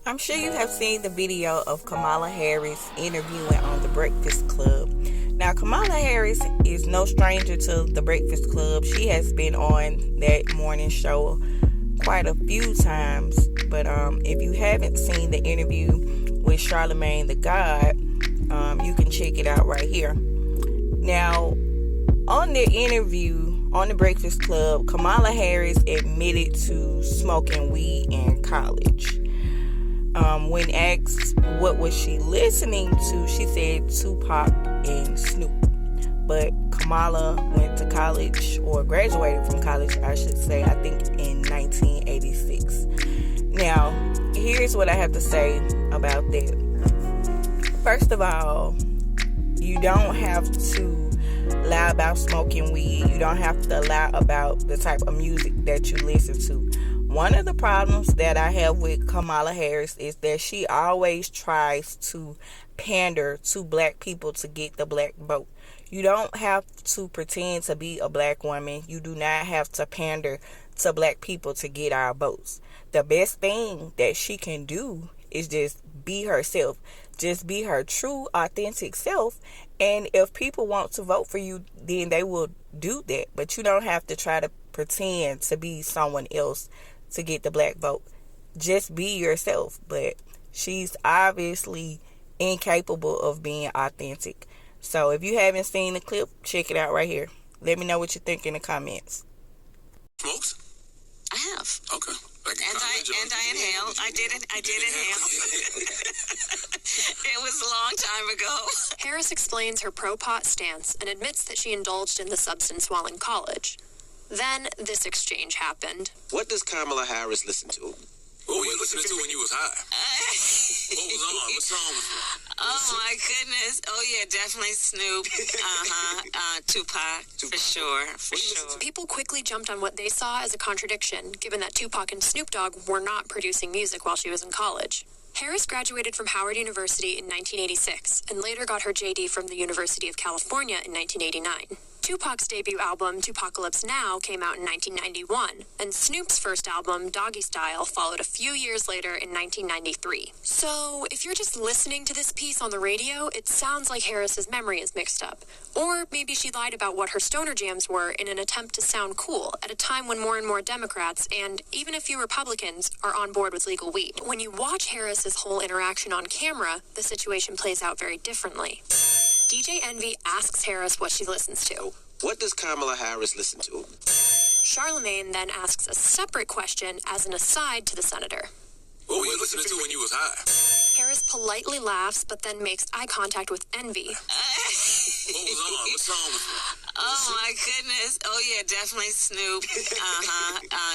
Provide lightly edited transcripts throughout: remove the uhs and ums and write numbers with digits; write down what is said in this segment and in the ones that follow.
I'm sure you have seen the video of Kamala Harris interviewing on The Breakfast Club. Now, Kamala Harris is no stranger to The Breakfast Club. She has been on that morning show quite a few times. But if you haven't seen the interview with Charlamagne the God, you can check it out right here. Now, on the interview on The Breakfast Club, Kamala Harris admitted to smoking weed in college. When asked what was she listening to, she said Tupac and Snoop. But Kamala went to college, or graduated from college, I should say, I think in 1986. Now, here's what I have to say about that. First of all, you don't have to lie about smoking weed. You don't have to lie about the type of music that you listen to. One of the problems that I have with Kamala Harris is that she always tries to pander to black people to get the black vote. You don't have to pretend to be a black woman. You do not have to pander to black people to get our votes. The best thing that she can do is just be herself. Just be her true, authentic self. And if people want to vote for you, then they will do that. But you don't have to try to pretend to be someone else to get the black vote. Just be yourself. But she's obviously incapable of being authentic. So if you haven't seen the clip, check it out right here. Let me know what you think in the comments. Smokes? I have. Okay. Like And I inhaled. I did inhale. It was a long time ago. Harris explains her pro-pot stance and admits that she indulged in the substance while in college. Then this exchange happened. What does Kamala Harris listen to? What were you listening to when you was high? What was on? What song was on? Oh my goodness. Oh yeah, definitely Snoop. Tupac. For sure. People quickly jumped on what they saw as a contradiction, given that Tupac and Snoop Dogg were not producing music while she was in college. Harris graduated from Howard University in 1986 and later got her JD from the University of California in 1989. Tupac's debut album, Tupacalypse Now, came out in 1991, and Snoop's first album, Doggy Style, followed a few years later in 1993. So, if you're just listening to this piece on the radio, it sounds like Harris's memory is mixed up. Or maybe she lied about what her stoner jams were in an attempt to sound cool at a time when more and more Democrats, and even a few Republicans, are on board with legal weed. When you watch Harris's whole interaction on camera, the situation plays out very differently. DJ Envy asks Harris what she listens to. What does Kamala Harris listen to? Charlamagne then asks a separate question as an aside to the senator. What were you listening to when you was high? Harris politely laughs, but then makes eye contact with Envy. What was on? What song was on? Oh my goodness. Oh yeah, definitely Snoop.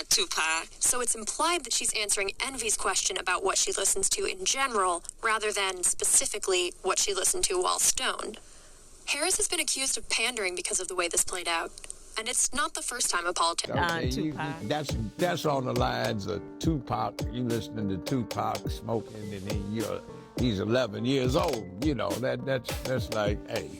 Tupac. So it's implied that she's answering Envy's question about what she listens to in general, rather than specifically what she listened to while stoned. Harris has been accused of pandering because of the way this played out. And it's not the first time a politician. That's on the lines of Tupac. You listening to Tupac smoking, and then he's 11 years old. You know that's like, hey.